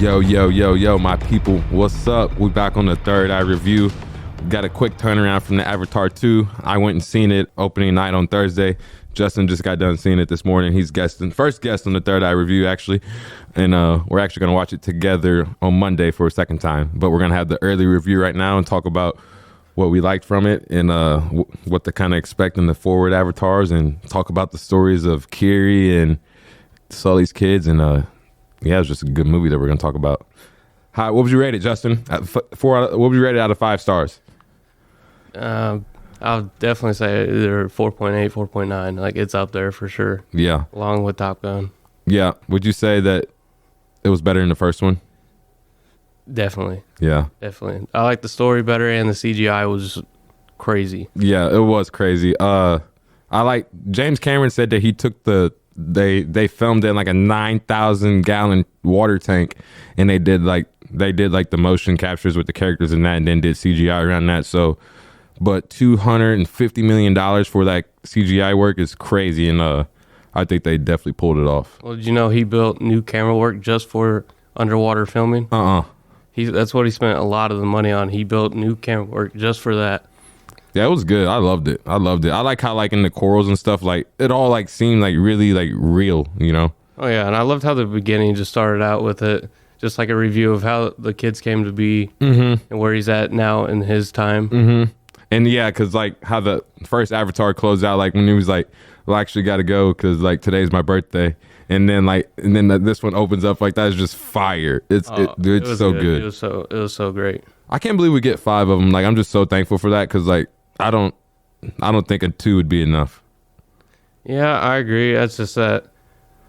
Yo, my people, what's up? We back on the Third Eye Review. Got a quick turnaround from the Avatar 2. I went and seen it opening night on Thursday. Justin just got done seeing it this morning. He's first guest on the Third Eye Review, actually. And we're actually going to watch it together on Monday for a second time. But we're going to have the early review right now and talk about what we liked from it and what to kind of expect in the forward avatars, and talk about the stories of Kiri and Sully's kids. And yeah, it was just a good movie that we're going to talk about. What would you rate it, Justin? What would you rate it out of 5 stars? I'll definitely say either 4.8, 4.9. Like, it's up there for sure. Yeah. Along with Top Gun. Yeah. Would you say that it was better than the first one? Definitely. Yeah. Definitely. I like the story better, and the CGI was crazy. Yeah, it was crazy. I like James Cameron said that he took they filmed in like a 9,000 gallon water tank, and they did like the motion captures with the characters in that, and then did CGI around that. So, but $250 million for that CGI work is crazy, and I think they definitely pulled it off. Well, did you know he built new camera work just for underwater filming? That's what he spent a lot of the money on. He built new camera work just for that. Yeah, it was good. I loved it. I like how, like, in the corals and stuff, like, it all like seemed like really like real, you know? Oh yeah, and I loved how the beginning just started out with it, just like a review of how the kids came to be and where he's at now in his time. And yeah, because like how the first Avatar closed out, like when he was like, well, I actually got to go because like today's my birthday. And then this one opens up like that is just fire. It's so good. It was so great. I can't believe we get 5 of them. Like, I'm just so thankful for that, because like I don't think a 2 would be enough. Yeah, I agree. That's just that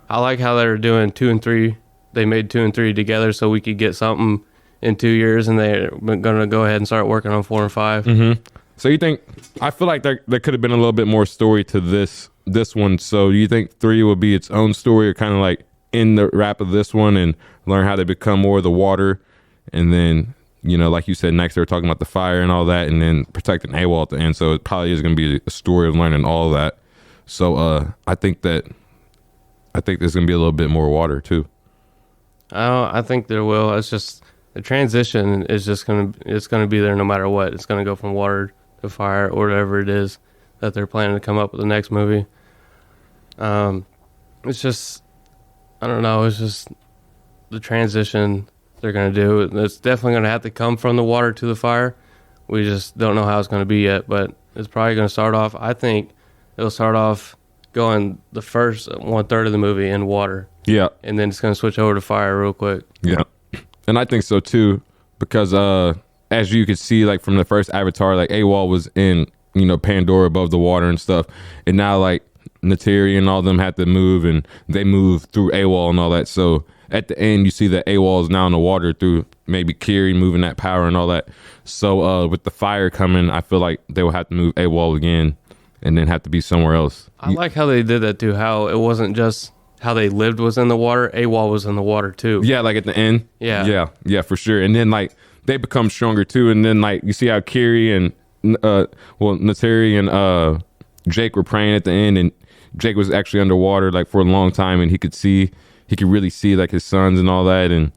I like how they were doing 2 and 3. They made 2 and 3 together so we could get something in 2 years, and they're going to go ahead and start working on 4 and 5. So you think, I feel like there could have been a little bit more story to this one. So you think 3 would be its own story, or kind of like in the wrap of this one and learn how they become more of the water, and then, you know, like you said, next they were talking about the fire and all that, and then protecting AWOL at the end. So it probably is going to be a story of learning all of that. So I think there's going to be a little bit more water too. I think there will. It's just the transition is just going to be there no matter what. It's going to go from water to fire, or whatever it is that they're planning to come up with the next movie. It's just, I don't know. It's just the transition they're going to do. It's definitely going to have to come from the water to the fire. We just don't know how it's going to be yet, but it's probably going to start off, I think it'll start off going the first 1/3 of the movie in water. Yeah. And then it's going to switch over to fire real quick. Yeah. And I think so too, because as you could see, like from the first Avatar, like AWOL was in, you know, Pandora above the water and stuff. And now like Neytiri and all them had to move, and they move through AWOL and all that. So at the end, you see that AWOL is now in the water through maybe Kiri moving that power and all that. So with the fire coming, I feel like they will have to move AWOL again and then have to be somewhere else. I like how they did that too, how it wasn't just how they lived was in the water. AWOL was in the water too. Yeah, like at the end. Yeah, for sure. And then like they become stronger too. And then like you see how Kiri and Neytiri and Jake were praying at the end, and Jake was actually underwater like for a long time, and he could really see like his sons and all that, and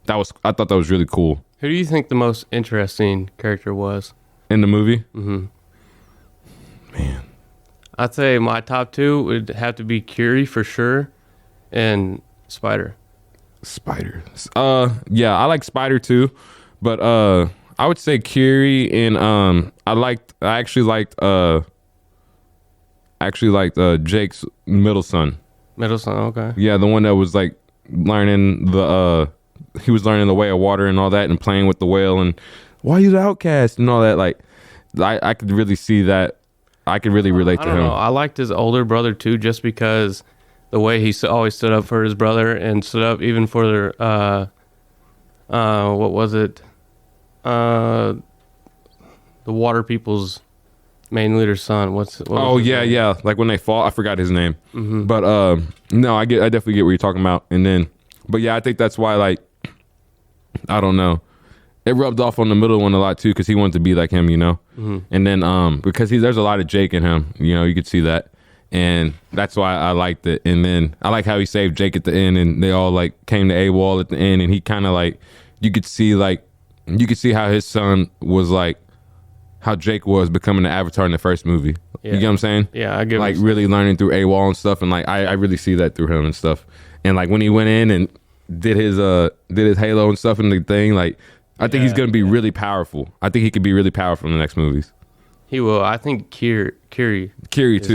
I thought that was really cool. Who do you think the most interesting character was in the movie? Man, I'd say my top 2 would have to be Kiri for sure, and Spider. Yeah, I like Spider too, but I would say Kiri, and I actually liked Jake's middle son. Okay. Yeah, the one that was like learning he was learning the way of water and all that, and playing with the whale, and why you the outcast and all that. Like, I could really see that. I could really relate to him. I liked his older brother too, just because the way he always stood up for his brother, and stood up even for their what was it? The water people's main leader's son. Yeah. Like when they fall, I forgot his name. But no, I definitely get what you're talking about. And then, but yeah, I think that's why, like, I don't know, it rubbed off on the middle one a lot too, because he wanted to be like him, you know. And then because there's a lot of Jake in him, you know, you could see that. and that's why I liked it. And then I like how he saved Jake at the end, and they all like came to AWOL at the end, and he kind of like you could see how his son was like how Jake was becoming the Avatar in the first movie. Yeah. You get what I'm saying? Yeah, I get like really learning through AWOL and stuff, and like I really see that through him and stuff. And like when he went in and did his Halo and stuff in the thing, like I think he's gonna be really powerful. I think he could be really powerful in the next movies. He will. I think Kiri too,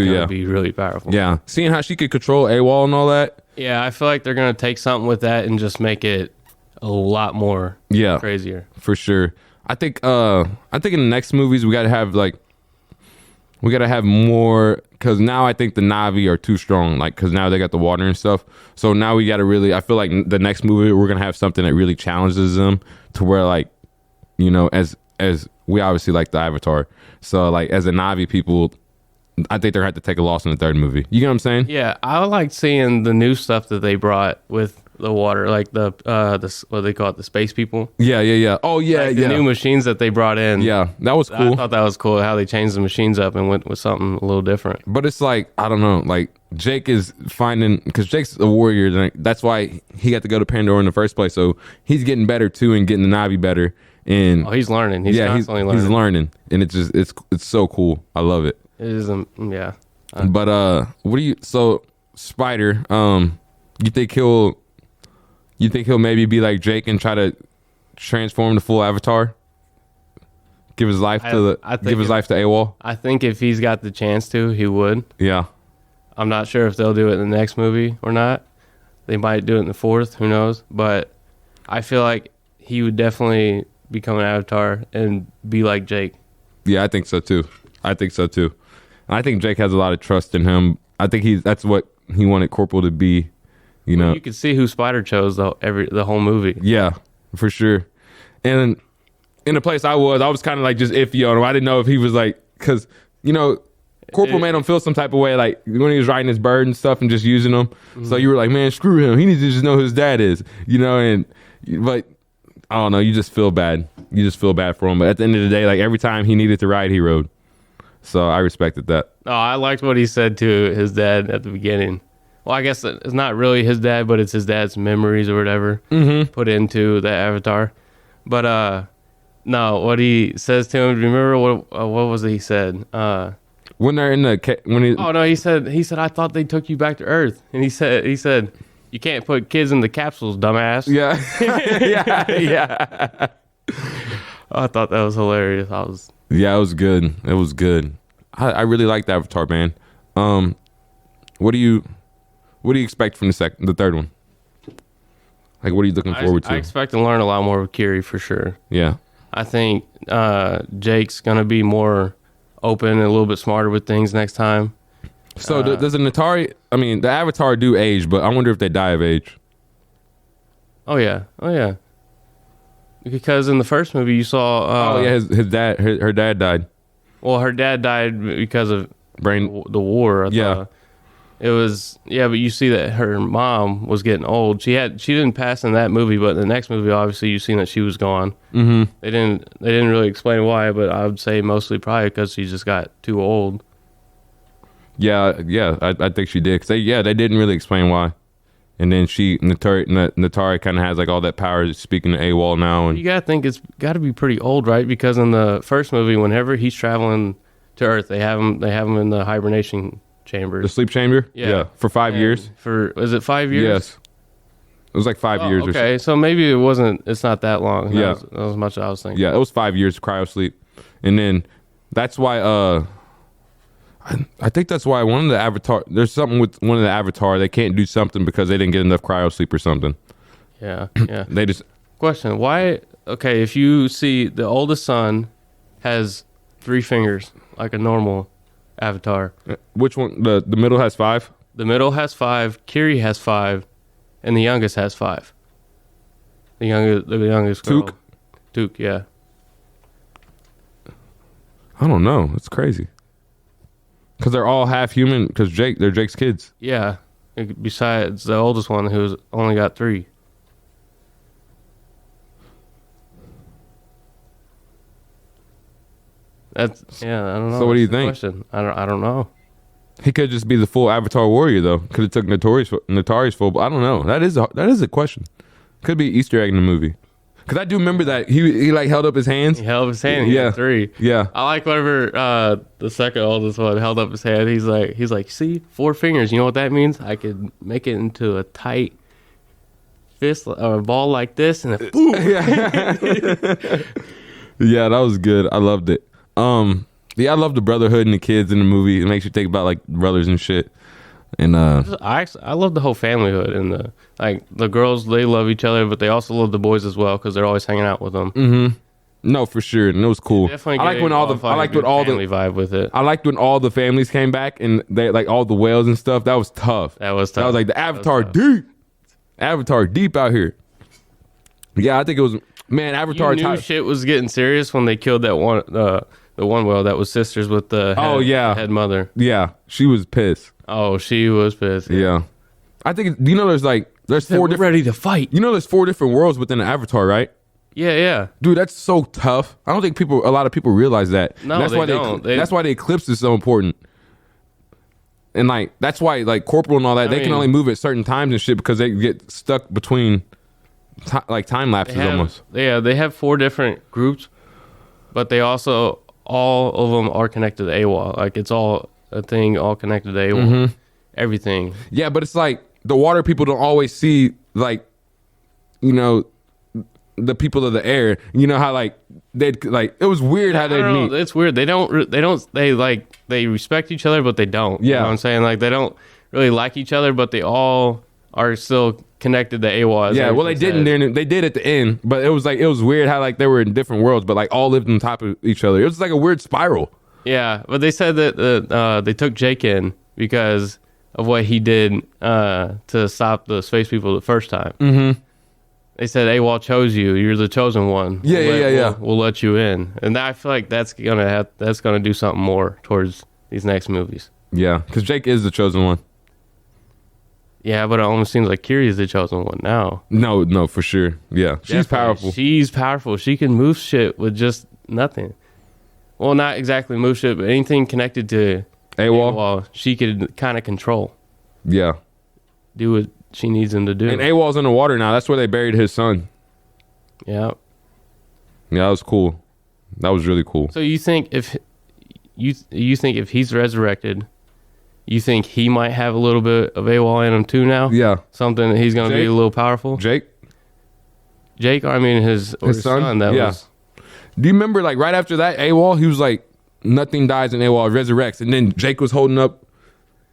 yeah, be really powerful. Yeah, seeing how she could control AWOL and all that. Yeah, I feel like they're gonna take something with that and just make it a lot more crazier. For sure. I think in the next movies we gotta have more, because now I think the Na'vi are too strong, like because now they got the water and stuff. So now we gotta really, I feel like the next movie we're gonna have something that really challenges them to where, like, you know, as we obviously like the Avatar. So like as a Na'vi people, I think they're gonna have to take a loss in the third movie. You know what I'm saying? Yeah, I like seeing the new stuff that they brought with the water, like the what they call it, the space people. Yeah. Oh yeah, like the new machines that they brought in. Yeah, that was cool. I thought that was cool how they changed the machines up and went with something a little different. But it's like, I don't know, like Jake is finding, because Jake's a warrior, that's why he got to go to Pandora in the first place. So he's getting better too and getting the Na'vi better. And he's learning. He's constantly learning. He's learning, and it's so cool. I love it. It is, yeah. But what do you? So Spider, you think he'll maybe be like Jake and try to transform the full Avatar? Give his life to AWOL. I think if he's got the chance to, he would. Yeah. I'm not sure if they'll do it in the next movie or not. They might do it in the fourth. Who knows? But I feel like he would definitely become an Avatar and be like Jake. Yeah, I think so too. And I think Jake has a lot of trust in him. I think that's what he wanted Corporal to be. You know, you could see who Spider chose the whole movie. Yeah, for sure. And in the place I was kind of like just iffy on him. I didn't know if he was like, because, you know, Corporal made him feel some type of way, like when he was riding his bird and stuff and just using them. Mm-hmm. So you were like, man, screw him. He needs to just know who his dad is, you know. But I don't know. You just feel bad. For him. But at the end of the day, like every time he needed to ride, he rode. So I respected that. Oh, I liked what he said to his dad at the beginning. Well, I guess it's not really his dad, but it's his dad's memories or whatever put into the Avatar. But no, what he says to him. Remember what was it he said? When they're in he said I thought they took you back to Earth, and he said you can't put kids in the capsules, dumbass. Yeah, yeah. I thought that was hilarious. Yeah, it was good. I really liked Avatar, man. What do you expect from the third one? Like, what are you looking forward to? I expect to learn a lot more with Kiri for sure. Yeah. I think Jake's gonna be more open and a little bit smarter with things next time. So does the the Avatar do age, but I wonder if they die of age. Oh yeah. Because in the first movie you saw. Her dad died. Well, her dad died because of the war. I thought. It was, but you see that her mom was getting old. She didn't pass in that movie, but in the next movie, obviously, you've seen that she was gone. Mm-hmm. They didn't really explain why, but I would say mostly probably because she just got too old. Yeah, I think she did. Cause they didn't really explain why. And then Neytiri kind of has like all that power, speaking to AWOL now. And you gotta think it's got to be pretty old, right? Because in the first movie, whenever he's traveling to Earth, they have him in the hibernation chamber. The sleep chamber? Yeah. For 5 years. Was it 5 years? Yes. It was like 5 years or so. Okay, so maybe it's not that long. That was as much as I was thinking. Yeah, it was 5 years of cryo sleep. And then that's why I think that's why one of the Avatar, there's something with one of the Avatar, they can't do something because they didn't get enough cryo sleep or something. Yeah. They just Question, why if you see the oldest son has 3 fingers like a normal Avatar. Which one? The middle has 5? The middle has 5, Kiri has 5, and the youngest has 5. The youngest girl. Took, yeah. I don't know. It's crazy. Because they're all half human, because they're Jake's kids. Yeah. Besides the oldest one who's only got 3. I don't know. So what do you think? Question. I don't know. He could just be the full Avatar warrior though. Could have took Neytiri's full. But I don't know. That is a question. Could be Easter egg in the movie. Because I do remember that he like held up his hands. He held up his hand. He had 3. Yeah. I like whenever the second oldest one held up his hand. He's like, see, 4 fingers. You know what that means? I could make it into a tight fist or a ball like this, and then boom. Yeah, that was good. I loved it. Yeah, I love the brotherhood and the kids in the movie. It makes you think about like brothers and shit. And I love the whole familyhood and the girls. They love each other, but they also love the boys as well because they're always hanging out with them. Mm-hmm. No, for sure, and it was cool. Definitely, I like when all the family vibe with it. I liked when all the families came back and they like all the whales and stuff. That was tough. That was like the Avatar deep. Avatar deep out here. Yeah, I think it was. Man, Avatar. You knew shit was getting serious when they killed that one. The one whale that was sisters with the head mother. Yeah, she was pissed. Oh, she was pissed. Yeah. I think there's 4 different. Ready to fight. There's 4 different worlds within the Avatar, right? Yeah. Dude, that's so tough. I don't think a lot of people realize that. No, that's why don't. That's why the eclipse is so important. And like that's why like Corporal and all that, they can only move at certain times and shit because they get stuck between time lapses almost. Yeah, they have 4 different groups, but they also all of them are connected to AWOL. Like it's all a thing, all connected to AWOL. Mm-hmm. Everything. Yeah, but it's like the water people don't always see like, the people of the air. You know how like they'd like it was weird how they'd meet. It's weird. They respect each other, but they don't. Yeah. You know what I'm saying? Like they don't really like each other, but they all are still connected to AWOL. Yeah, well they didn't. They did at the end, but it was weird how like they were in different worlds, but like all lived on top of each other. It was like a weird spiral. Yeah, but they said that they took Jake in because of what he did to stop the space people the first time. Mm-hmm. They said AWOL chose you. You're the chosen one. Yeah. We'll let you in, and I feel like that's gonna do something more towards these next movies. Yeah, because Jake is the chosen one. Yeah, but it almost seems like Kiri is the chosen one now. No, for sure. Yeah, she's powerful. She's powerful. She can move shit with just nothing. Well, not exactly move shit, but anything connected to AWOL, she could kind of control. Yeah. Do what she needs him to do. And AWOL's in the water now. That's where they buried his son. Yeah. Yeah, that was cool. That was really cool. So you think if he's resurrected, you think he might have a little bit of AWOL in him too now? Yeah. Something that he's going to be a little powerful? Jake, I mean his son that was... Do you remember like right after that AWOL, he was like, nothing dies and AWOL resurrects. And then Jake was holding up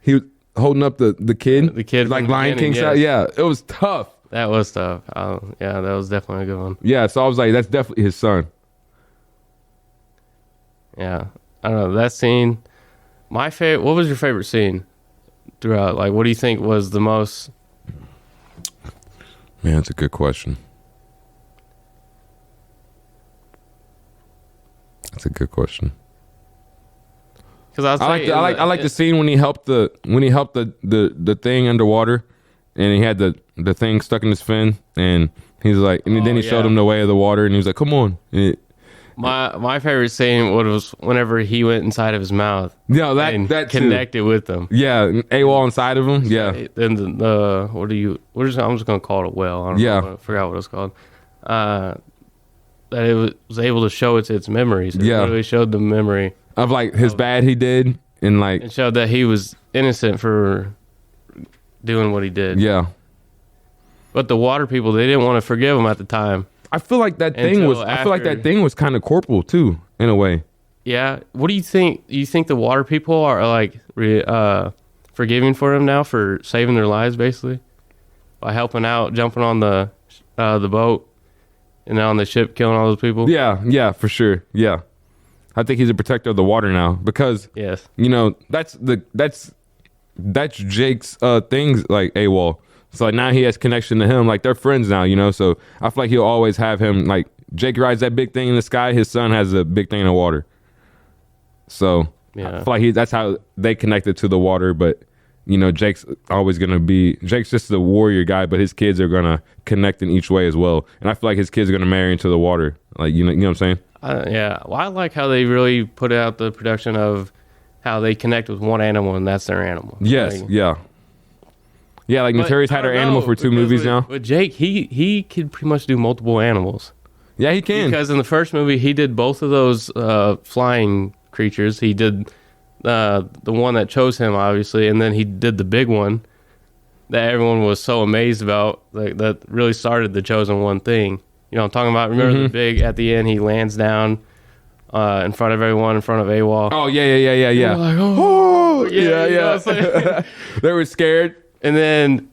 the kid. The kid like Lion King style. Yeah, it was tough. That was tough. Yeah, that was definitely a good one. Yeah, so I was like, that's definitely his son. Yeah. I don't know. That scene, what was your favorite scene throughout? Like, what do you think was the most... Man, that's a good question. Because I like the scene when he helped the thing underwater, and he had the thing stuck in his fin, and he's like, and then he showed him the way of the water, and he was like, "Come on." My favorite scene was whenever he went inside of his mouth. Yeah, that connected with them. Yeah, AWOL inside of him. Yeah. Then I'm just gonna call it a whale. I don't know. I forgot what it's called. That it was able to show its memories. It really showed the memory of like his bad he did, and like it showed that he was innocent for doing what he did. Yeah. But the water people, they didn't want to forgive him at the time. I feel like that thing was kind of corporal too, in a way. Yeah. What do you think? You think the water people are like forgiving for him now for saving their lives, basically, by helping out, jumping on the boat, and on the ship, killing all those people? Yeah, for sure. Yeah, I think he's a protector of the water now because yes, that's Jake's things like AWOL. So like now he has connection to him, like they're friends now, so I feel like he'll always have him, like Jake rides that big thing in the sky, his son has a big thing in the water. So yeah. I feel like that's how they connected to the water, but Jake's just the warrior guy, but his kids are gonna connect in each way as well. And I feel like his kids are gonna marry into the water. Like you know what I'm saying? Yeah. Well, I like how they really put out the production of how they connect with one animal and that's their animal. Yes, Like, yeah. Yeah, like Neytiri's had her animal for 2 movies now. But Jake, he could pretty much do multiple animals. Yeah, he can. Because in the first movie, he did both of those flying creatures. He did the one that chose him, obviously, and then he did the big one that everyone was so amazed about. Like that really started the Chosen One thing. You know what I'm talking about? Remember the big, at the end, he lands down in front of everyone, in front of AWOL. Oh, yeah. Like, oh, Yeah. You know what I'm saying? They were scared. And then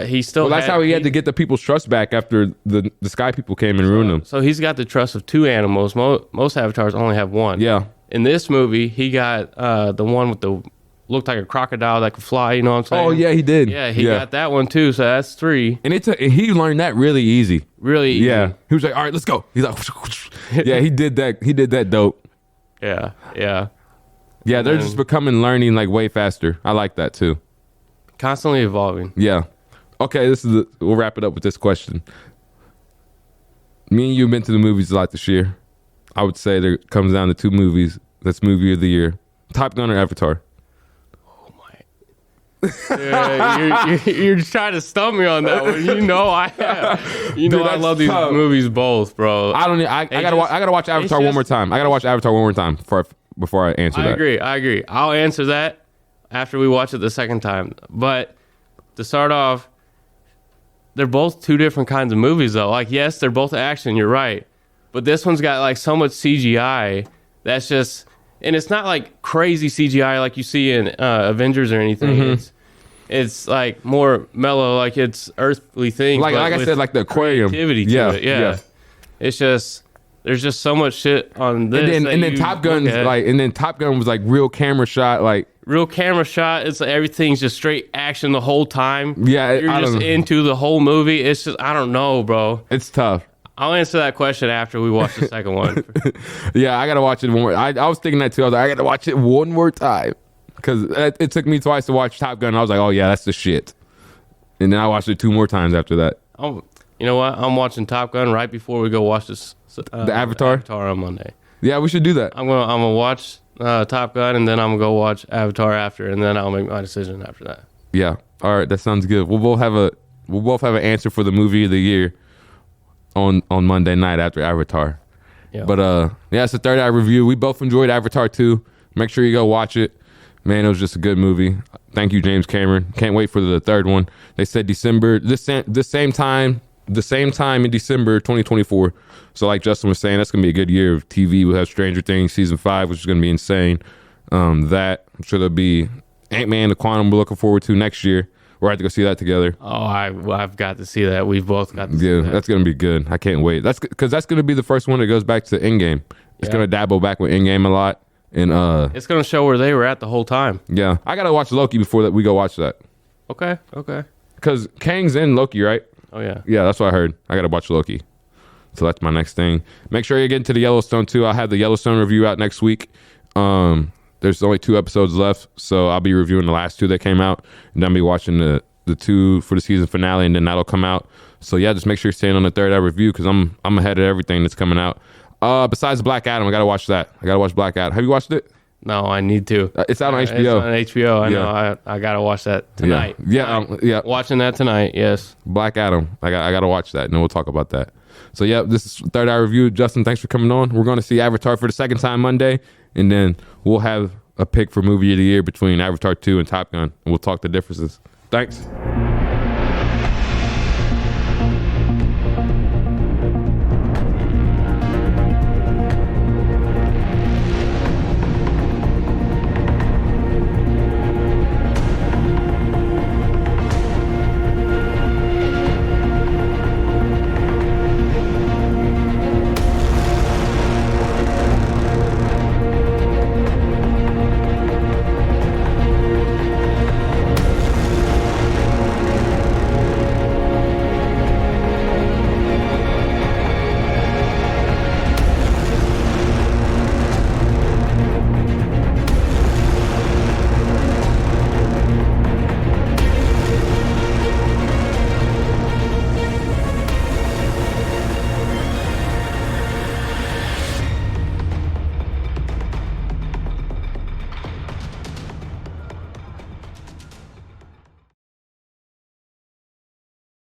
he still Well, that's how he had to get the people's trust back after the Sky people came and ruined them. So he's got the trust of 2 animals. Most avatars only have 1. Yeah. In this movie, he got the one with the looked like a crocodile that could fly. You know what I'm saying? Oh, yeah, he did. Yeah, he got that one too. So that's 3. And he learned that really easy. Really easy. Yeah. He was like, all right, let's go. He's like, yeah, he did that. He did that dope. Yeah. Yeah, they're just becoming learning like way faster. I like that too. Constantly evolving. Yeah. Okay, we'll wrap it up with this question. Me and you have been to the movies a lot this year. I would say there comes down to 2 movies. That's movie of the year. Top Gun or Avatar? Oh my. Yeah, you're just trying to stump me on that one. You know I have. You know Dude, I love these tough. movies both, bro. I gotta watch Avatar one more time. I gotta watch Avatar one more time before I answer that. I agree. I'll answer that after we watch it the second time. But to start off, they're both 2 different kinds of movies, though. Like, yes, they're both action. You're right, but this one's got like so much CGI that's just, and it's not like crazy CGI like you see in Avengers or anything. It's like more mellow, like it's earthly things. Like I said, like the aquarium. Creativity to it. Yeah. It's just, there's just so much shit on this. And then Top Gun's like, and then Top Gun was like real camera shot, like. Real camera shot. It's like everything's just straight action the whole time. Yeah, you're just into the whole movie. It's just, I don't know, bro. It's tough. I'll answer that question after we watch the second one. Yeah, I gotta watch it one more. I was thinking that too. I was like, I gotta watch it one more time because it took me twice to watch Top Gun. I was like, oh yeah, that's the shit. And then I watched it 2 more times after that. Oh, you know what? I'm watching Top Gun right before we go watch this. The Avatar on Monday. Yeah, we should do that. I'm gonna watch Top Gun, and then I'm gonna go watch Avatar after, and then I'll make my decision after that. Yeah. All right, that sounds good. We'll both have an answer for the movie of the year on Monday night after Avatar. Yeah. But yeah, it's the Third Eye review. We both enjoyed Avatar 2. Make sure you go watch it. Man, it was just a good movie. Thank you, James Cameron. Can't wait for the third one. They said December, the same time in December 2024. So like Justin was saying, that's going to be a good year of TV. We'll have Stranger Things season 5, which is going to be insane. That, I'm sure there'll be Ant-Man, the Quantum we're looking forward to next year. We'll have to go see that together. Oh, I've got to see that. We've both got to see that. Yeah, that's going to be good. I can't wait. That's because that's going to be the first one that goes back to Endgame. It's going to dabble back with Endgame a lot. And it's going to show where they were at the whole time. Yeah. I got to watch Loki before that we go watch that. Okay. Because Kang's in Loki, right? Oh, yeah. Yeah, that's what I heard. I got to watch Loki. So that's my next thing. Make sure you get into the Yellowstone too. I'll have the Yellowstone review out next week. There's only 2 episodes left, so I'll be reviewing the last 2 that came out, and then I'll be watching the 2 for the season finale, and then that'll come out. So yeah, just make sure you're staying on the Third Eye review because I'm ahead of everything that's coming out. Besides Black Adam, I gotta watch that. I gotta watch Black Adam. Have you watched it? No, I need to. It's out on HBO. It's on HBO. I know. I gotta watch that tonight. Yeah. Watching that tonight. Yes. Black Adam. I gotta watch that, and then we'll talk about that. So yeah, this is Third Eye review. Justin, thanks for coming on. We're going to see Avatar for the second time Monday, and then we'll have a pick for movie of the year between Avatar 2 and Top Gun, and we'll talk the differences. Thanks.